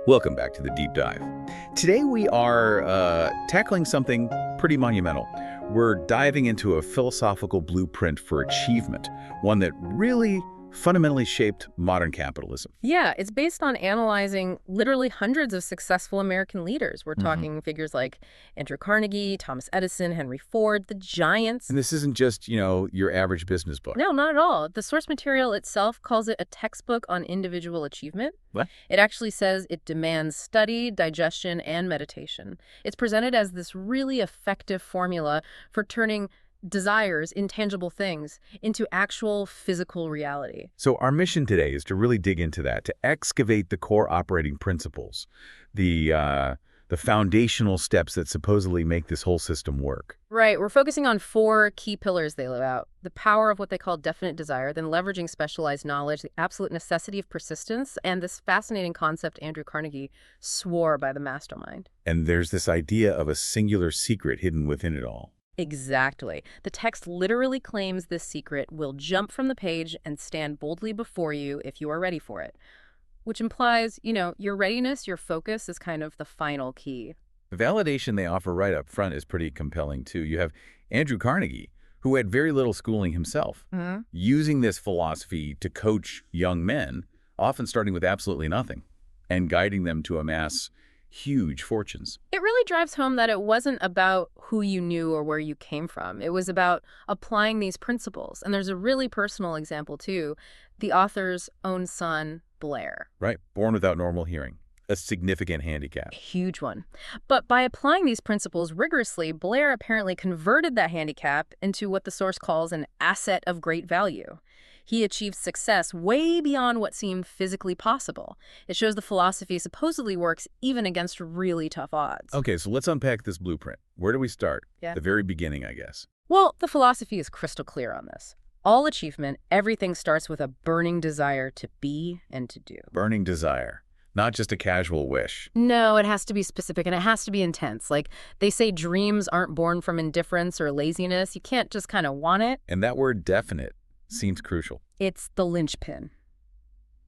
Welcome back to the Deep Dive. Today we are tackling something pretty monumental. We're diving into a philosophical blueprint for achievement, one that really fundamentally shaped modern capitalism. Yeah, it's based on analyzing literally hundreds of successful American leaders. We're talking figures like Andrew Carnegie, Thomas Edison, Henry Ford, the giants. And this isn't just, your average business book. No, not at all. The source material itself calls it a textbook on individual achievement. What? It actually says it demands study, digestion, and meditation. It's presented as this really effective formula for turning desires, intangible things, into actual physical reality. So our mission today is to really dig into that, to excavate the core operating principles, the foundational steps that supposedly make this whole system work. Right. We're focusing on 4 key pillars they live out. The power of what they call definite desire, then leveraging specialized knowledge, the absolute necessity of persistence, and this fascinating concept Andrew Carnegie swore by, the mastermind. And there's this idea of a singular secret hidden within it all. Exactly. The text literally claims this secret will jump from the page and stand boldly before you if you are ready for it, which implies, your readiness, your focus is kind of the final key. The validation they offer right up front is pretty compelling, too. You have Andrew Carnegie, who had very little schooling himself, using this philosophy to coach young men, often starting with absolutely nothing, and guiding them to amass huge fortunes. It really drives home that it wasn't about who you knew or where you came from. It was about applying these principles. And there's a really personal example, too. The author's own son, Blair. Right. Born without normal hearing. A significant handicap. A huge one. But by applying these principles rigorously, Blair apparently converted that handicap into what the source calls an asset of great value. He achieved success way beyond what seemed physically possible. It shows the philosophy supposedly works even against really tough odds. Okay, so let's unpack this blueprint. Where do we start? Yeah. The very beginning, I guess. Well, the philosophy is crystal clear on this. All achievement, everything starts with a burning desire to be and to do. Burning desire. Not just a casual wish. No, it has to be specific and it has to be intense. Like they say, dreams aren't born from indifference or laziness. You can't just kind of want it. And that word definite seems crucial. It's the linchpin.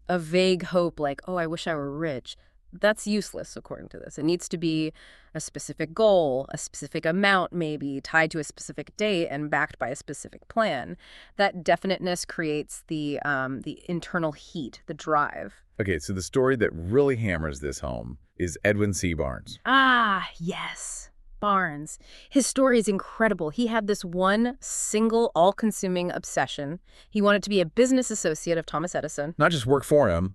A vague hope like, oh, I wish I were rich. That's useless, according to this. It needs to be a specific goal, a specific amount maybe, tied to a specific date and backed by a specific plan. That definiteness creates the internal heat, the drive. Okay, so the story that really hammers this home is Edwin C. Barnes. Ah, yes. Barnes. His story is incredible. He had this one single, all-consuming obsession. He wanted to be a business associate of Thomas Edison. Not just work for him,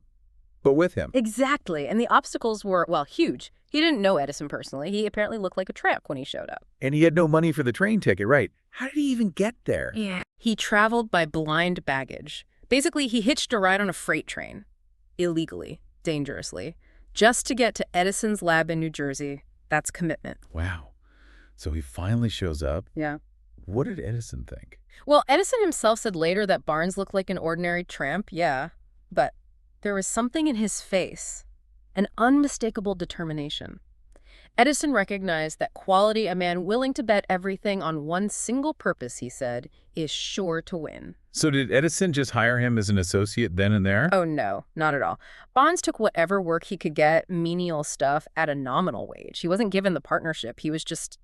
but with him. Exactly. And the obstacles were, well, huge. He didn't know Edison personally. He apparently looked like a tramp when he showed up. And he had no money for the train ticket, right? How did he even get there? Yeah. He traveled by blind baggage. Basically, he hitched a ride on a freight train. Illegally. Dangerously. Just to get to Edison's lab in New Jersey. That's commitment. Wow. So he finally shows up. Yeah. What did Edison think? Well, Edison himself said later that Barnes looked like an ordinary tramp, yeah. But there was something in his face, an unmistakable determination. Edison recognized that quality, a man willing to bet everything on one single purpose, he said, is sure to win. So did Edison just hire him as an associate then and there? Oh, no, not at all. Barnes took whatever work he could get, menial stuff, at a nominal wage. He wasn't given the partnership. He was just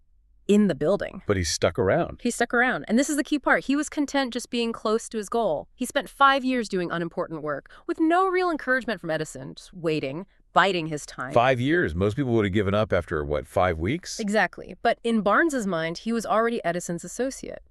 in the building. But he stuck around. He stuck around. And this is the key part. He was content just being close to his goal. He spent 5 years doing unimportant work with no real encouragement from Edison, just waiting, biding his time. 5 years? Most people would have given up after, 5 weeks? Exactly. But in Barnes's mind, he was already Edison's associate.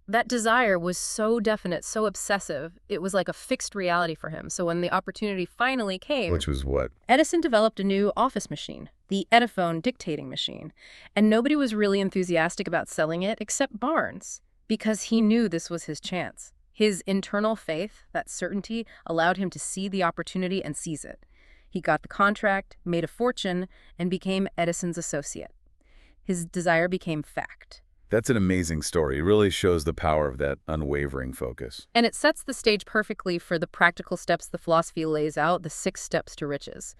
That desire was so definite, so obsessive, it was like a fixed reality for him. So when the opportunity finally came... Which was what? Edison developed a new office machine, the Ediphone dictating machine. And nobody was really enthusiastic about selling it except Barnes, because he knew this was his chance. His internal faith, that certainty, allowed him to see the opportunity and seize it. He got the contract, made a fortune, and became Edison's associate. His desire became fact. That's an amazing story. It really shows the power of that unwavering focus. And it sets the stage perfectly for the practical steps the philosophy lays out, the 6 steps to riches.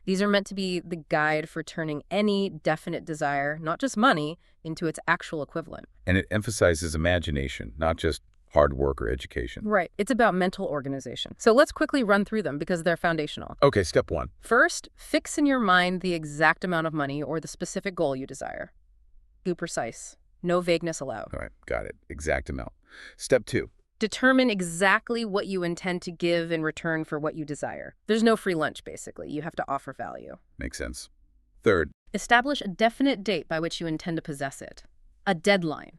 These are meant to be the guide for turning any definite desire, not just money, into its actual equivalent. And it emphasizes imagination, not just hard work or education. Right. It's about mental organization. So let's quickly run through them because they're foundational. Okay, step 1. First, fix in your mind the exact amount of money or the specific goal you desire. Be precise. No vagueness allowed. All right, got it. Exact amount. Step 2. Determine exactly what you intend to give in return for what you desire. There's no free lunch, basically. You have to offer value. Makes sense. Third. Establish a definite date by which you intend to possess it. A deadline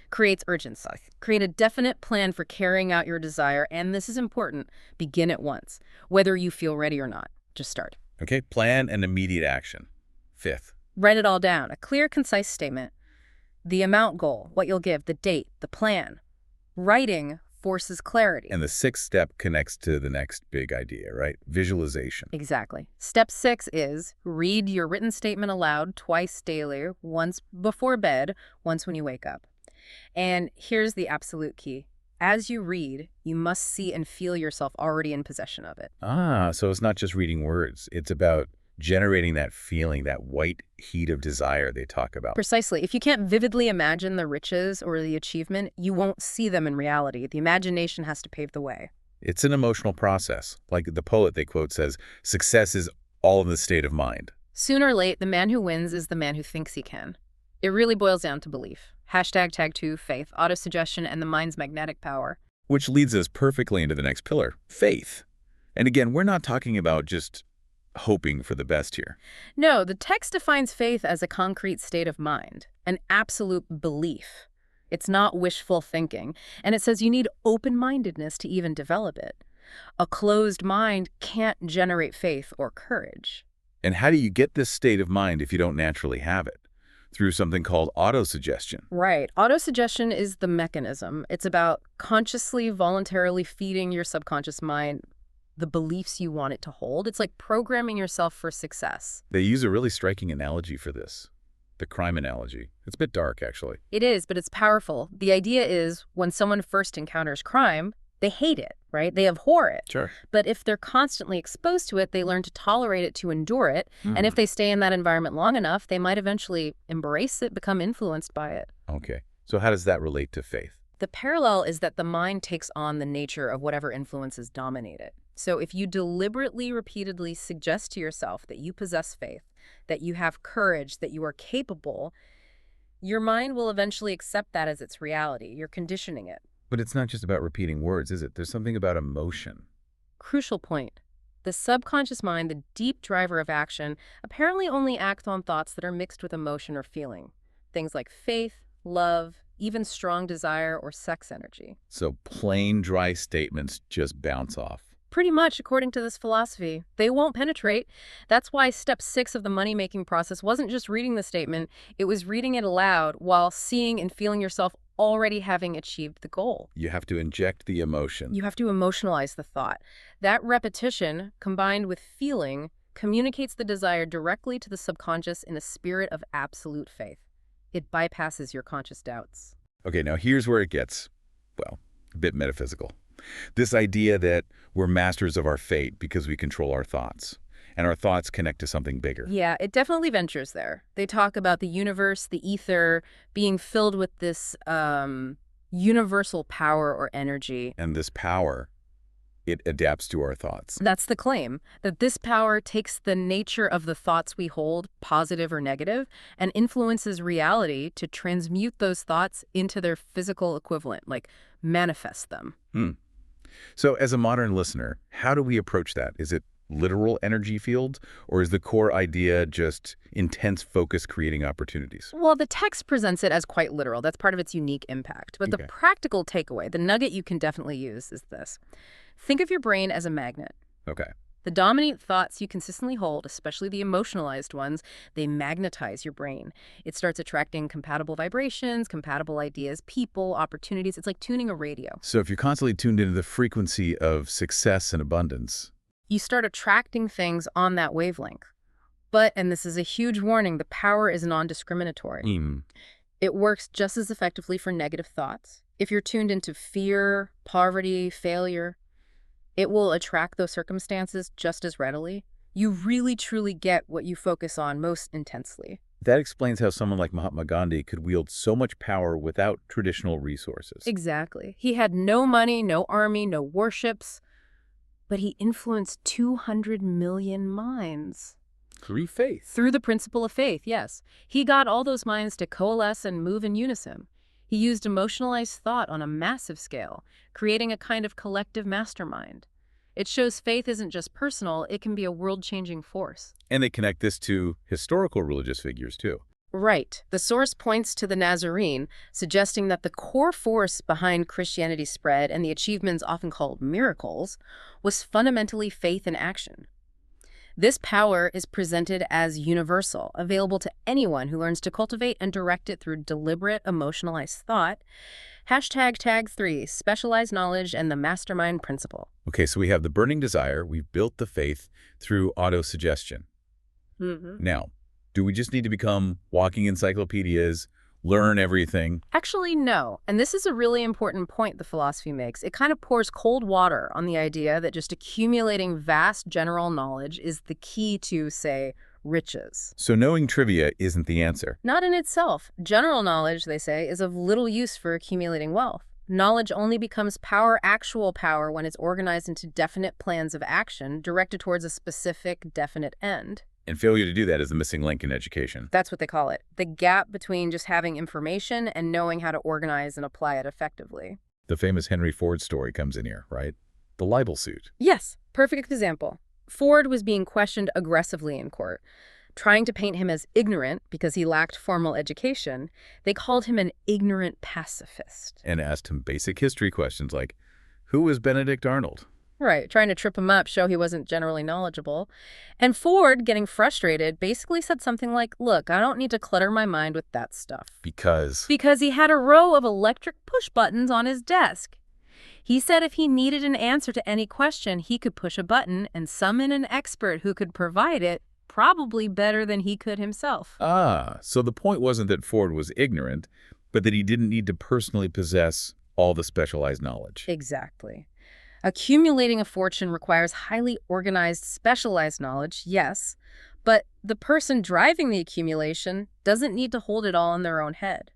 creates urgency. Create a definite plan for carrying out your desire, and this is important, begin at once. Whether you feel ready or not, just start. Okay, plan and immediate action. Fifth. Write it all down. A clear, concise statement. The amount goal, what you'll give, the date, the plan. Writing forces clarity. And the 6th step connects to the next big idea, right? Visualization. Exactly. Step 6 is read your written statement aloud twice daily, once before bed, once when you wake up. And here's the absolute key. As you read, you must see and feel yourself already in possession of it. So it's not just reading words. It's about generating that feeling, that white heat of desire they talk about. Precisely. If you can't vividly imagine the riches or the achievement, you won't see them in reality. The imagination has to pave the way. It's an emotional process. Like the poet they quote says, success is all in the state of mind. Sooner or late, the man who wins is the man who thinks he can. It really boils down to belief. #tag2 faith, autosuggestion, and the mind's magnetic power. Which leads us perfectly into the next pillar, faith. And again, we're not talking about just hoping for the best here. No, the text defines faith as a concrete state of mind, an absolute belief. It's not wishful thinking, and it says you need open-mindedness to even develop it. A closed mind can't generate faith or courage. And how do you get this state of mind if you don't naturally have it? Through something called autosuggestion. Right. Autosuggestion is the mechanism. It's about consciously, voluntarily feeding your subconscious mind the beliefs you want it to hold. It's like programming yourself for success. They use a really striking analogy for this, the crime analogy. It's a bit dark, actually. It is, but it's powerful. The idea is when someone first encounters crime, they hate it, right? They abhor it. Sure. But if they're constantly exposed to it, they learn to tolerate it, to endure it. And if they stay in that environment long enough, they might eventually embrace it, become influenced by it. Okay. So how does that relate to faith? The parallel is that the mind takes on the nature of whatever influences dominate it. So if you deliberately, repeatedly suggest to yourself that you possess faith, that you have courage, that you are capable, your mind will eventually accept that as its reality. You're conditioning it. But it's not just about repeating words, is it? There's something about emotion. Crucial point. The subconscious mind, the deep driver of action, apparently only acts on thoughts that are mixed with emotion or feeling. Things like faith, love, even strong desire or sex energy. So plain, dry statements just bounce off. Pretty much, according to this philosophy. They won't penetrate. That's why step 6 of the money-making process wasn't just reading the statement, it was reading it aloud while seeing and feeling yourself already having achieved the goal. You have to inject the emotion. You have to emotionalize the thought. That repetition, combined with feeling, communicates the desire directly to the subconscious in a spirit of absolute faith. It bypasses your conscious doubts. Okay, now here's where it gets, well, a bit metaphysical. This idea that we're masters of our fate because we control our thoughts, and our thoughts connect to something bigger. Yeah, it definitely ventures there. They talk about the universe, the ether, being filled with this universal power or energy. And this power, it adapts to our thoughts. That's the claim, that this power takes the nature of the thoughts we hold, positive or negative, and influences reality to transmute those thoughts into their physical equivalent, like manifest them. So as a modern listener, how do we approach that? Is it literal energy fields, or is the core idea just intense focus creating opportunities? Well, the text presents it as quite literal. That's part of its unique impact. But the practical takeaway, the nugget you can definitely use is this. Think of your brain as a magnet. Okay. The dominant thoughts you consistently hold, especially the emotionalized ones, they magnetize your brain. It starts attracting compatible vibrations, compatible ideas, people, opportunities. It's like tuning a radio. So if you're constantly tuned into the frequency of success and abundance, you start attracting things on that wavelength. But, and this is a huge warning, the power is non-discriminatory. It works just as effectively for negative thoughts. If you're tuned into fear, poverty, failure, it will attract those circumstances just as readily. You really, truly get what you focus on most intensely. That explains how someone like Mahatma Gandhi could wield so much power without traditional resources. Exactly. He had no money, no army, no warships, but he influenced 200 million minds. Through faith. Through the principle of faith, yes. He got all those minds to coalesce and move in unison. He used emotionalized thought on a massive scale, creating a kind of collective mastermind. It shows faith isn't just personal, it can be a world-changing force. And they connect this to historical religious figures, too. Right. The source points to the Nazarene, suggesting that the core force behind Christianity's spread and the achievements often called miracles was fundamentally faith in action. This power is presented as universal, available to anyone who learns to cultivate and direct it through deliberate, emotionalized thought. Tag 3, specialized knowledge and the mastermind principle. Okay, so we have the burning desire. We've built the faith through autosuggestion. Now, do we just need to become walking encyclopedias, learn everything? Actually, no. And this is a really important point the philosophy makes. It kind of pours cold water on the idea that just accumulating vast general knowledge is the key to, say, riches. So knowing trivia isn't the answer. Not in itself. General knowledge, they say, is of little use for accumulating wealth. Knowledge only becomes power, actual power, when it's organized into definite plans of action directed towards a specific, definite end. And failure to do that is the missing link in education. That's what they call it. The gap between just having information and knowing how to organize and apply it effectively. The famous Henry Ford story comes in here, right? The libel suit. Yes, perfect example. Ford was being questioned aggressively in court. Trying to paint him as ignorant because he lacked formal education, they called him an ignorant pacifist. And asked him basic history questions like, who was Benedict Arnold? Right, trying to trip him up, show he wasn't generally knowledgeable. And Ford, getting frustrated, basically said something like, look, I don't need to clutter my mind with that stuff. Because he had a row of electric push buttons on his desk. He said if he needed an answer to any question, he could push a button and summon an expert who could provide it, probably better than he could himself. So the point wasn't that Ford was ignorant, but that he didn't need to personally possess all the specialized knowledge. Exactly. Accumulating a fortune requires highly organized, specialized knowledge, yes, but the person driving the accumulation doesn't need to hold it all in their own head.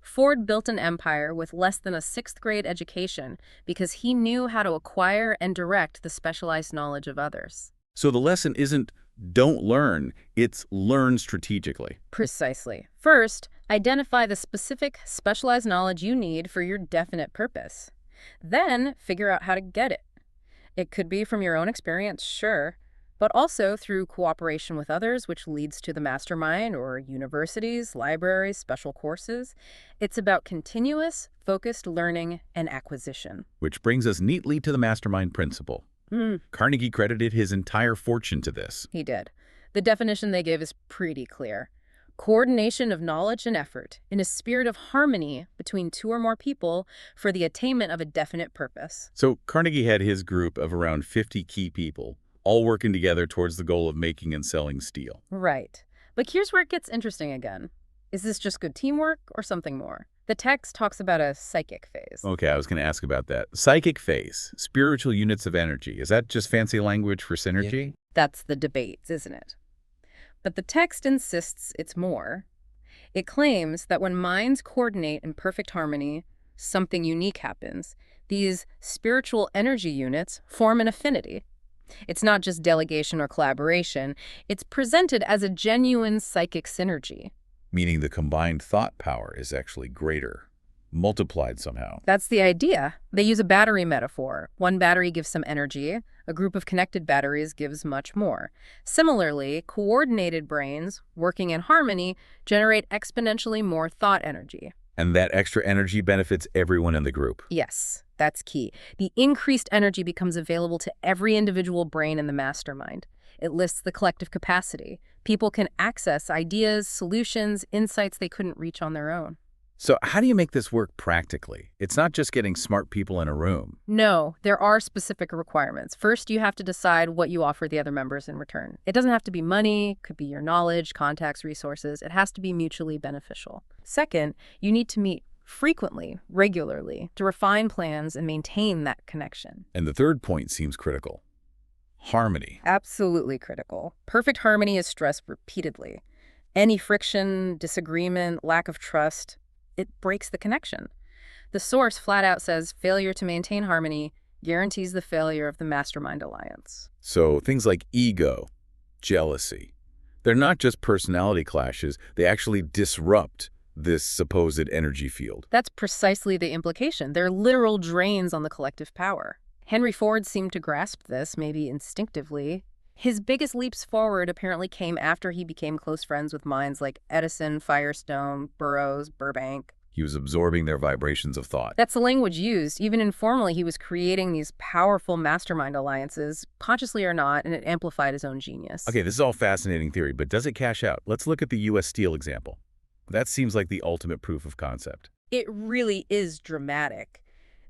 Ford built an empire with less than a 6th grade education because he knew how to acquire and direct the specialized knowledge of others. So the lesson isn't don't learn, it's learn strategically. Precisely. First, identify the specific, specialized knowledge you need for your definite purpose. Then, figure out how to get it. It could be from your own experience, sure, but also through cooperation with others, which leads to the mastermind or universities, libraries, special courses. It's about continuous, focused learning and acquisition. Which brings us neatly to the mastermind principle. Carnegie credited his entire fortune to this. He did. The definition they give is pretty clear. Coordination of knowledge and effort in a spirit of harmony between 2 or more people for the attainment of a definite purpose. So Carnegie had his group of around 50 key people, all working together towards the goal of making and selling steel. Right. But here's where it gets interesting again. Is this just good teamwork or something more? The text talks about a psychic phase. Okay, I was going to ask about that. Psychic phase, spiritual units of energy. Is that just fancy language for synergy? That's the debate, isn't it? But the text insists it's more. It claims that when minds coordinate in perfect harmony, something unique happens. These spiritual energy units form an affinity. It's not just delegation or collaboration. It's presented as a genuine psychic synergy. Meaning the combined thought power is actually greater, multiplied somehow. That's the idea. They use a battery metaphor. One battery gives some energy. A group of connected batteries gives much more. Similarly, coordinated brains, working in harmony, generate exponentially more thought energy. And that extra energy benefits everyone in the group. Yes, that's key. The increased energy becomes available to every individual brain in the mastermind. It lifts the collective capacity. People can access ideas, solutions, insights they couldn't reach on their own. So how do you make this work practically? It's not just getting smart people in a room. No, there are specific requirements. First, you have to decide what you offer the other members in return. It doesn't have to be money, it could be your knowledge, contacts, resources. It has to be mutually beneficial. Second, you need to meet frequently, regularly, to refine plans and maintain that connection. And the third point seems critical. Harmony. Absolutely critical. Perfect harmony is stressed repeatedly. Any friction, disagreement, lack of trust, it breaks the connection. The source flat out says failure to maintain harmony guarantees the failure of the mastermind alliance. So things like ego, jealousy, they're not just personality clashes, they actually disrupt this supposed energy field. That's precisely the implication. They're literal drains on the collective power. Henry Ford seemed to grasp this, maybe instinctively. His biggest leaps forward apparently came after he became close friends with minds like Edison, Firestone, Burroughs, Burbank. He was absorbing their vibrations of thought. That's the language used. Even informally, he was creating these powerful mastermind alliances, consciously or not, and it amplified his own genius. Okay, this is all fascinating theory, but does it cash out? Let's look at the U.S. Steel example. That seems like the ultimate proof of concept. It really is dramatic.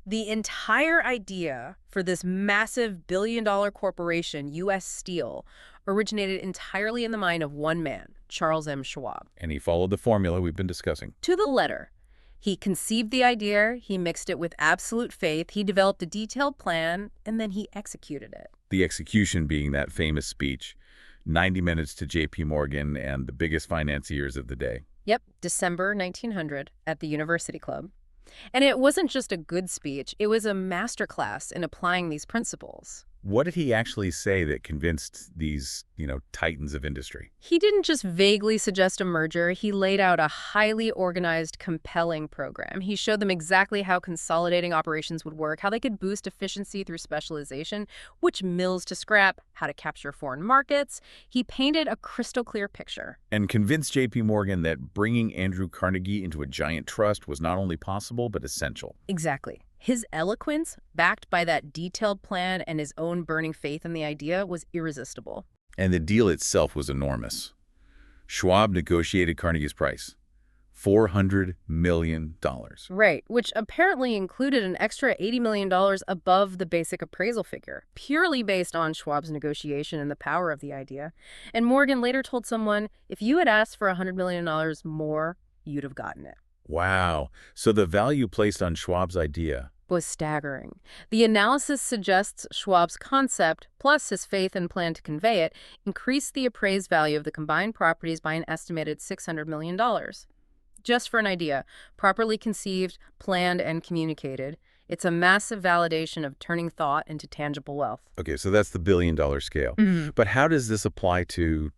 The entire idea for this massive billion-dollar corporation, U.S. Steel, originated entirely in the mind of one man, Charles M. Schwab. And he followed the formula we've been discussing. To the letter. He conceived the idea, he mixed it with absolute faith, he developed a detailed plan, and then he executed it. The execution being that famous speech, 90 minutes to J.P. Morgan and the biggest financiers of the day. Yep, December 1900 at the University Club. And it wasn't just a good speech, it was a masterclass in applying these principles. What did he actually say that convinced these, titans of industry? He didn't just vaguely suggest a merger, he laid out a highly organized, compelling program. He showed them exactly how consolidating operations would work, how they could boost efficiency through specialization, which mills to scrap, how to capture foreign markets. He painted a crystal clear picture. And convinced J.P. Morgan that bringing Andrew Carnegie into a giant trust was not only possible, but essential. Exactly. His eloquence, backed by that detailed plan and his own burning faith in the idea, was irresistible. And the deal itself was enormous. Schwab negotiated Carnegie's price, $400 million. Right, which apparently included an extra $80 million above the basic appraisal figure, purely based on Schwab's negotiation and the power of the idea. And Morgan later told someone, if you had asked for $100 million more, you'd have gotten it. Wow. So the value placed on Schwab's idea was staggering. The analysis suggests Schwab's concept, plus his faith and plan to convey it, increased the appraised value of the combined properties by an estimated $600 million. Just for an idea, properly conceived, planned, and communicated, it's a massive validation of turning thought into tangible wealth. Okay, so that's the billion-dollar scale. But how does this apply to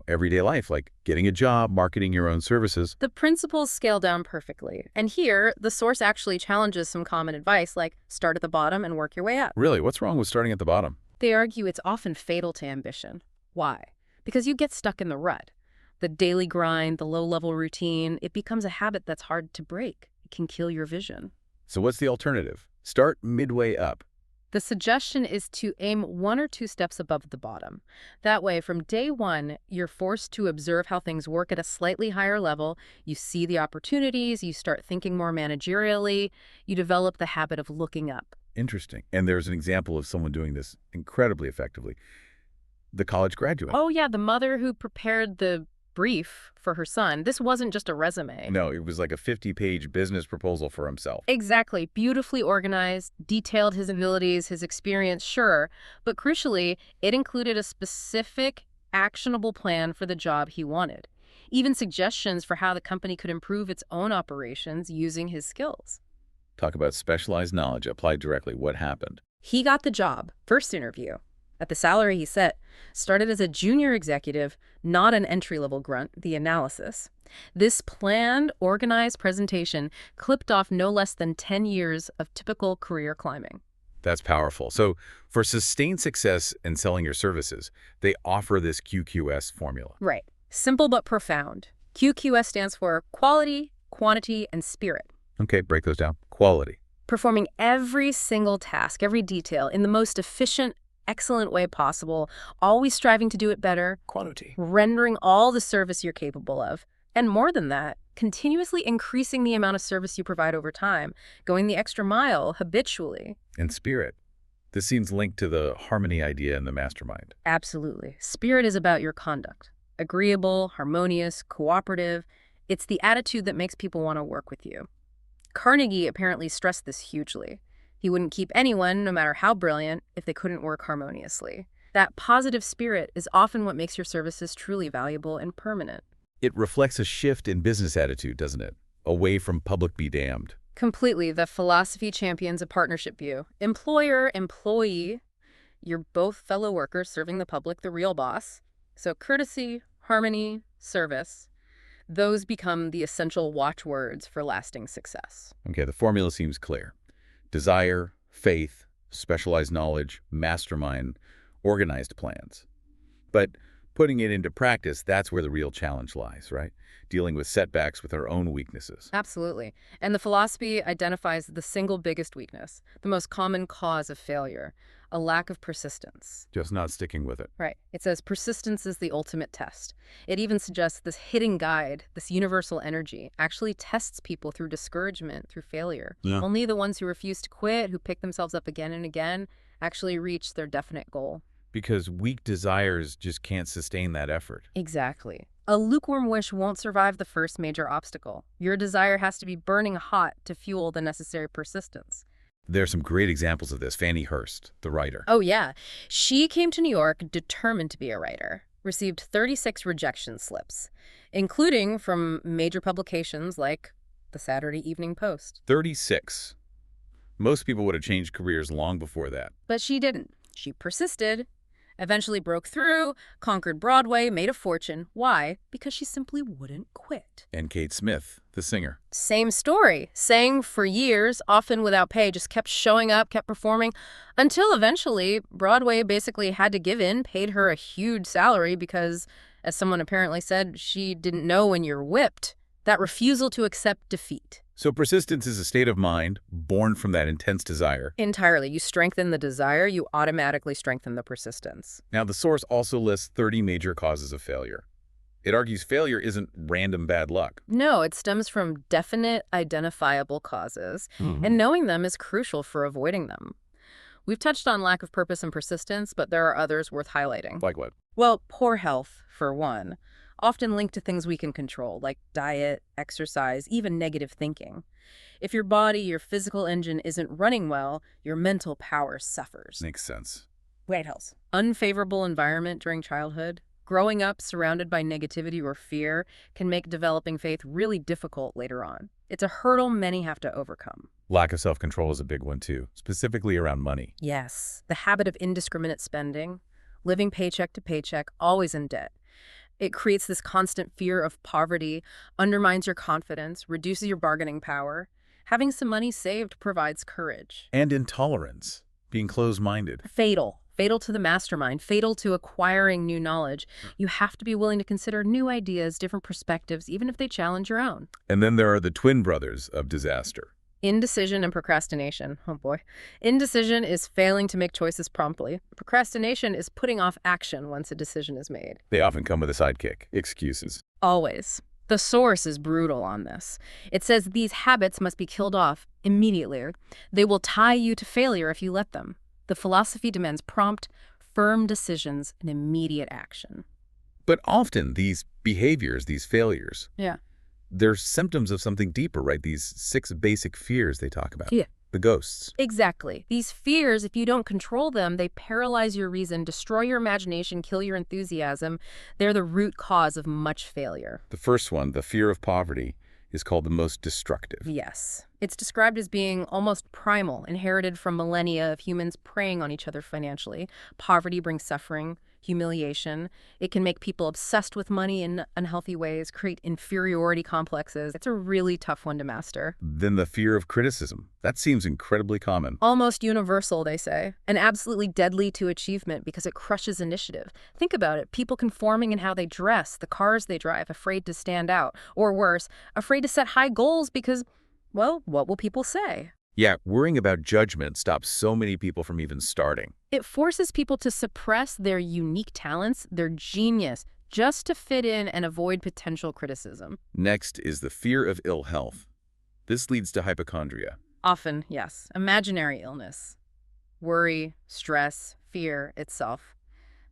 everyday life, like getting a job, marketing your own services? The principles scale down perfectly. And here, the source actually challenges some common advice, like start at the bottom and work your way up. Really? What's wrong with starting at the bottom? They argue it's often fatal to ambition. Why? Because you get stuck in the rut. The daily grind, the low-level routine, it becomes a habit that's hard to break. It can kill your vision. So what's the alternative? Start midway up. The suggestion is to aim 1 or 2 steps above the bottom. That way, from day one, you're forced to observe how things work at a slightly higher level. You see the opportunities, you start thinking more managerially, you develop the habit of looking up. Interesting. And there's an example of someone doing this incredibly effectively. The college graduate. Oh, yeah, the mother who prepared the brief for her son. This wasn't just a resume. No, it was like a 50-page business proposal for himself. Exactly. Beautifully organized, detailed his abilities, his experience, sure. But crucially, it included a specific, actionable plan for the job he wanted. Even suggestions for how the company could improve its own operations using his skills. Talk about specialized knowledge applied directly. What happened? He got the job. First interview. At the salary he set, started as a junior executive, not an entry-level grunt, the analysis. This planned, organized presentation clipped off no less than 10 years of typical career climbing. That's powerful. So for sustained success in selling your services, they offer this QQS formula. Right. Simple but profound. QQS stands for quality, quantity, and spirit. Okay, break those down. Quality. Performing every single task, every detail, in the most efficient, excellent way possible, always striving to do it better. Quantity. Rendering all the service you're capable of. And more than that, continuously increasing the amount of service you provide over time, going the extra mile habitually. And spirit. This seems linked to the harmony idea in the mastermind. Absolutely. Spirit is about your conduct. Agreeable, harmonious, cooperative. It's the attitude that makes people want to work with you. Carnegie apparently stressed this hugely. He wouldn't keep anyone, no matter how brilliant, if they couldn't work harmoniously. That positive spirit is often what makes your services truly valuable and permanent. It reflects a shift in business attitude, doesn't it? Away from public be damned. Completely. The philosophy champions a partnership view. Employer, employee, you're both fellow workers serving the public, the real boss. So courtesy, harmony, service, those become the essential watchwords for lasting success. Okay, the formula seems clear. Desire, faith, specialized knowledge, mastermind, organized plans. But putting it into practice, that's where the real challenge lies, right? Dealing with setbacks with our own weaknesses. Absolutely. And the philosophy identifies the single biggest weakness, the most common cause of failure, a lack of persistence. Just not sticking with it. Right. It says persistence is the ultimate test. It even suggests this hidden guide, this universal energy, actually tests people through discouragement, through failure. Yeah. Only the ones who refuse to quit, who pick themselves up again and again, actually reach their definite goal. Because weak desires just can't sustain that effort. Exactly. A lukewarm wish won't survive the first major obstacle. Your desire has to be burning hot to fuel the necessary persistence. There are some great examples of this. Fannie Hurst, the writer. Oh, yeah. She came to New York determined to be a writer, received 36 rejection slips, including from major publications like the Saturday Evening Post. 36. Most people would have changed careers long before that. But she didn't. She persisted, eventually broke through, conquered Broadway, made a fortune. Why? Because she simply wouldn't quit. And Kate Smith, the singer. Same story. Sang for years, often without pay, just kept showing up, kept performing, until eventually Broadway basically had to give in, paid her a huge salary because, as someone apparently said, she didn't know when you're whipped. That refusal to accept defeat. So persistence is a state of mind born from that intense desire. Entirely. You strengthen the desire, you automatically strengthen the persistence. Now, the source also lists 30 major causes of failure. It argues failure isn't random bad luck. No, it stems from definite, identifiable causes, and knowing them is crucial for avoiding them. We've touched on lack of purpose and persistence, but there are others worth highlighting. Like what? Well, poor health, for one, often linked to things we can control, like diet, exercise, even negative thinking. If your body, your physical engine isn't running well, your mental power suffers. Makes sense. What else? Unfavorable environment during childhood. Growing up surrounded by negativity or fear can make developing faith really difficult later on. It's a hurdle many have to overcome. Lack of self-control is a big one, too, specifically around money. Yes, the habit of indiscriminate spending, living paycheck to paycheck, always in debt. It creates this constant fear of poverty, undermines your confidence, reduces your bargaining power. Having some money saved provides courage. And intolerance, being closed-minded. Fatal. Fatal to the mastermind, fatal to acquiring new knowledge. You have to be willing to consider new ideas, different perspectives, even if they challenge your own. And then there are the twin brothers of disaster. Indecision and procrastination. Oh boy. Indecision is failing to make choices promptly. Procrastination is putting off action once a decision is made. They often come with a sidekick, excuses. Always. The source is brutal on this. It says these habits must be killed off immediately. They will tie you to failure if you let them. The philosophy demands prompt, firm decisions and immediate action. But often these behaviors, these failures, Yeah. they're symptoms of something deeper, right? These 6 basic fears they talk about. Yeah. The ghosts. Exactly. These fears, if you don't control them, they paralyze your reason, destroy your imagination, kill your enthusiasm. They're the root cause of much failure. The first one, the fear of poverty, is called the most destructive. Yes. It's described as being almost primal, inherited from millennia of humans preying on each other financially. Poverty brings suffering, humiliation. It can make people obsessed with money in unhealthy ways, create inferiority complexes. It's a really tough one to master. Then the fear of criticism. That seems incredibly common. Almost universal, they say, and absolutely deadly to achievement because it crushes initiative. Think about it. People conforming in how they dress, the cars they drive, afraid to stand out, or worse, afraid to set high goals because, well, what will people say? Yeah, worrying about judgment stops so many people from even starting. It forces people to suppress their unique talents, their genius, just to fit in and avoid potential criticism. Next is the fear of ill health. This leads to hypochondria. Often, yes, imaginary illness. Worry, stress, fear itself.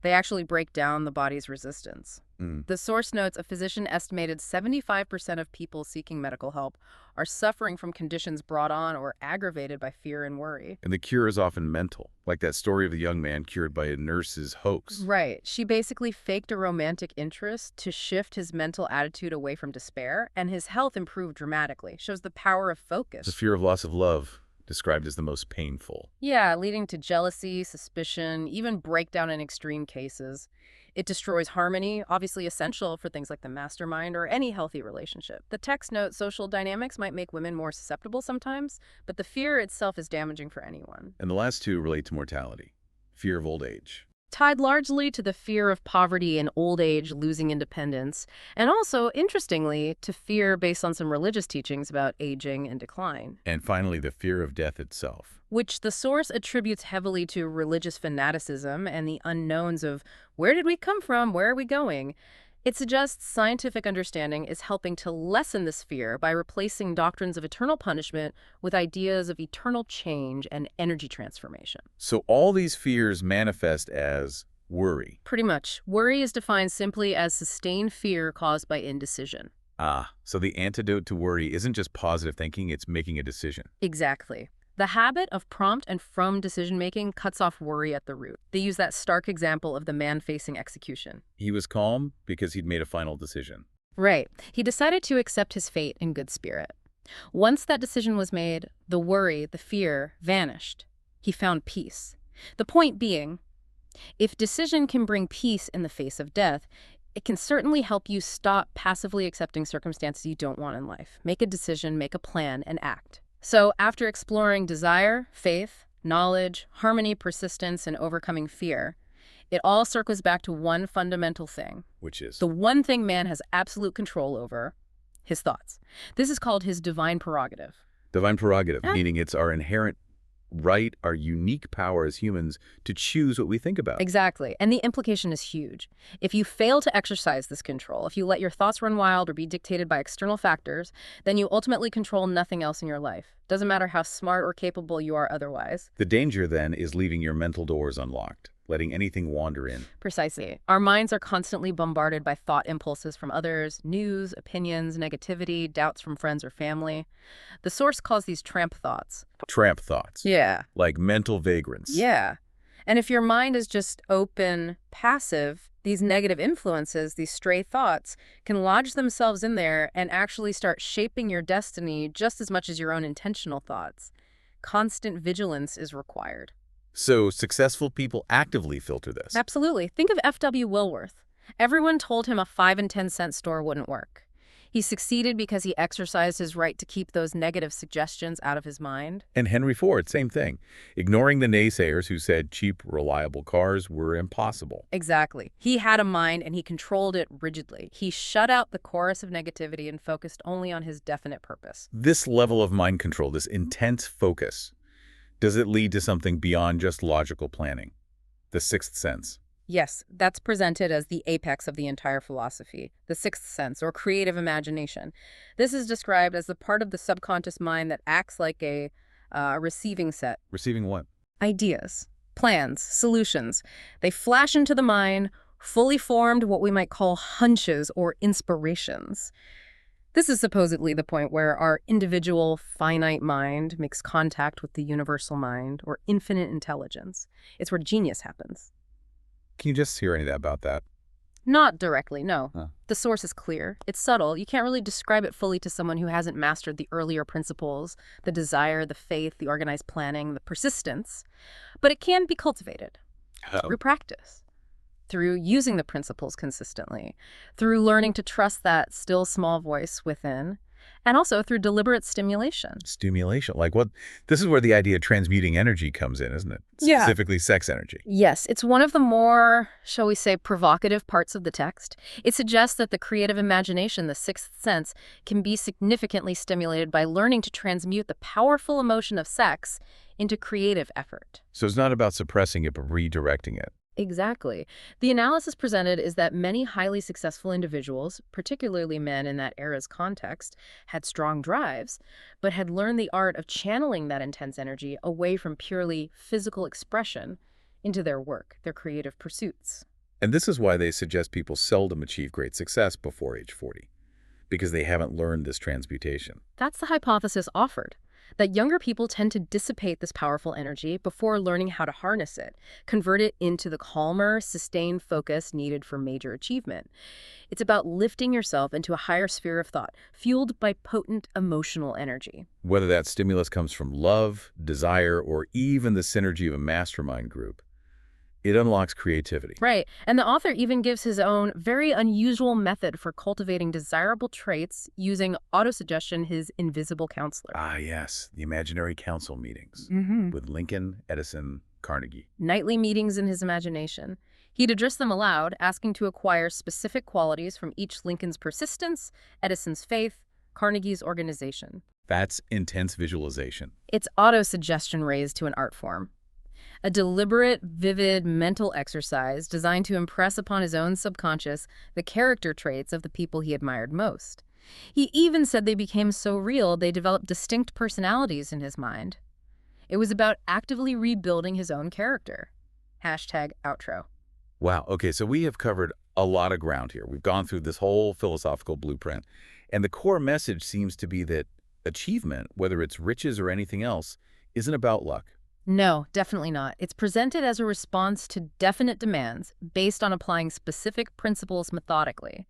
They actually break down the body's resistance. The source notes a physician estimated 75% of people seeking medical help are suffering from conditions brought on or aggravated by fear and worry. And the cure is often mental, like that story of the young man cured by a nurse's hoax. Right. She basically faked a romantic interest to shift his mental attitude away from despair, and his health improved dramatically. Shows the power of focus. The fear of loss of love, described as the most painful. Yeah, leading to jealousy, suspicion, even breakdown in extreme cases. It destroys harmony, obviously essential for things like the mastermind or any healthy relationship. The text notes social dynamics might make women more susceptible sometimes, but the fear itself is damaging for anyone. And the last two relate to mortality, fear of old age. Tied largely to the fear of poverty and old age, losing independence, and also, interestingly, to fear based on some religious teachings about aging and decline. And finally, the fear of death itself. Which the source attributes heavily to religious fanaticism and the unknowns of where did we come from, where are we going? It suggests scientific understanding is helping to lessen this fear by replacing doctrines of eternal punishment with ideas of eternal change and energy transformation. So all these fears manifest as worry. Pretty much. Worry is defined simply as sustained fear caused by indecision. So the antidote to worry isn't just positive thinking, it's making a decision. Exactly. The habit of prompt and from decision-making cuts off worry at the root. They use that stark example of the man facing execution. He was calm because he'd made a final decision. Right. He decided to accept his fate in good spirit. Once that decision was made, the worry, the fear, vanished. He found peace. The point being, if decision can bring peace in the face of death, it can certainly help you stop passively accepting circumstances you don't want in life. Make a decision, make a plan, and act. So after exploring desire, faith, knowledge, harmony, persistence, and overcoming fear, it all circles back to one fundamental thing. Which is? The one thing man has absolute control over, his thoughts. This is called his divine prerogative. Divine prerogative, meaning it's our inherent right, our unique power as humans to choose what we think about. Exactly. And the implication is huge. If you fail to exercise this control, if you let your thoughts run wild or be dictated by external factors, then you ultimately control nothing else in your life. Doesn't matter how smart or capable you are otherwise. The danger, then, is leaving your mental doors unlocked, letting anything wander in. Precisely. Our minds are constantly bombarded by thought impulses from others, news, opinions, negativity, doubts from friends or family. The source calls these tramp thoughts. Tramp thoughts. Yeah. Like mental vagrants. Yeah. And if your mind is just open, passive, these negative influences, these stray thoughts, can lodge themselves in there and actually start shaping your destiny just as much as your own intentional thoughts. Constant vigilance is required. So successful people actively filter this. Absolutely. Think of F.W. Wilworth. Everyone told him a 5 and 10 cent store wouldn't work. He succeeded because he exercised his right to keep those negative suggestions out of his mind. And Henry Ford, same thing. Ignoring the naysayers who said cheap, reliable cars were impossible. Exactly. He had a mind and he controlled it rigidly. He shut out the chorus of negativity and focused only on his definite purpose. This level of mind control, this intense focus, does it lead to something beyond just logical planning? The sixth sense. Yes, that's presented as the apex of the entire philosophy, the sixth sense, or creative imagination. This is described as the part of the subconscious mind that acts like a receiving set. Receiving what? Ideas, plans, solutions. They flash into the mind, fully formed, what we might call hunches or inspirations. This is supposedly the point where our individual, finite mind makes contact with the universal mind, or infinite intelligence. It's where genius happens. Can you just hear any of that about that? Not directly, no. Huh. The source is clear. It's subtle. You can't really describe it fully to someone who hasn't mastered the earlier principles, the desire, the faith, the organized planning, the persistence. But it can be cultivated through practice, through using the principles consistently, through learning to trust that still small voice within, and also through deliberate stimulation. Stimulation. Like what? This is where the idea of transmuting energy comes in, isn't it? Yeah. Specifically sex energy. Yes, it's one of the more, shall we say, provocative parts of the text. It suggests that the creative imagination, the sixth sense, can be significantly stimulated by learning to transmute the powerful emotion of sex into creative effort. So it's not about suppressing it, but redirecting it. Exactly. The analysis presented is that many highly successful individuals, particularly men in that era's context, had strong drives, but had learned the art of channeling that intense energy away from purely physical expression into their work, their creative pursuits. And this is why they suggest people seldom achieve great success before age 40, because they haven't learned this transmutation. That's the hypothesis offered, that younger people tend to dissipate this powerful energy before learning how to harness it, convert it into the calmer, sustained focus needed for major achievement. It's about lifting yourself into a higher sphere of thought, fueled by potent emotional energy. Whether that stimulus comes from love, desire, or even the synergy of a mastermind group, it unlocks creativity. Right. And the author even gives his own very unusual method for cultivating desirable traits using autosuggestion, his invisible counselor. Ah, yes, the imaginary council meetings with Lincoln, Edison, Carnegie. Nightly meetings in his imagination. He'd address them aloud, asking to acquire specific qualities from each: Lincoln's persistence, Edison's faith, Carnegie's organization. That's intense visualization. It's autosuggestion raised to an art form. A deliberate, vivid mental exercise designed to impress upon his own subconscious the character traits of the people he admired most. He even said they became so real they developed distinct personalities in his mind. It was about actively rebuilding his own character. #outro. Wow. Okay, so we have covered a lot of ground here. We've gone through this whole philosophical blueprint. And the core message seems to be that achievement, whether it's riches or anything else, isn't about luck. No, definitely not. It's presented as a response to definite demands based on applying specific principles methodically.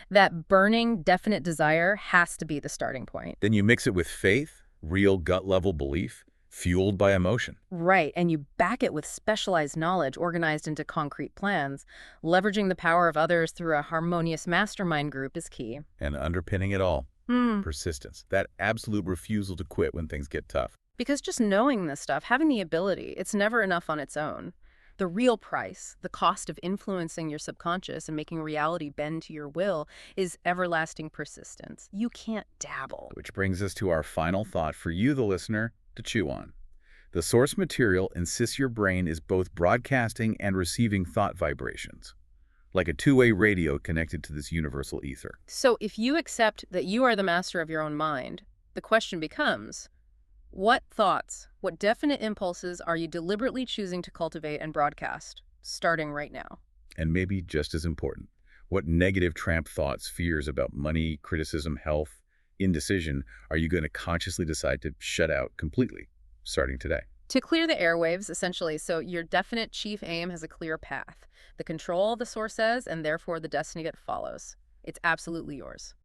That burning, definite desire has to be the starting point. Then you mix it with faith, real gut-level belief, fueled by emotion. Right, and you back it with specialized knowledge organized into concrete plans. Leveraging the power of others through a harmonious mastermind group is key. And underpinning it all, persistence. That absolute refusal to quit when things get tough. Because just knowing this stuff, having the ability, it's never enough on its own. The real price, the cost of influencing your subconscious and making reality bend to your will, is everlasting persistence. You can't dabble. Which brings us to our final thought for you, the listener, to chew on. The source material insists your brain is both broadcasting and receiving thought vibrations, like a two-way radio connected to this universal ether. So if you accept that you are the master of your own mind, the question becomes, what thoughts, what definite impulses are you deliberately choosing to cultivate and broadcast, starting right now? And maybe just as important, what negative tramp thoughts, fears about money, criticism, health, indecision are you going to consciously decide to shut out completely, starting today? To clear the airwaves, essentially, so your definite chief aim has a clear path. The control, the source says, and therefore the destiny that follows. It's absolutely yours.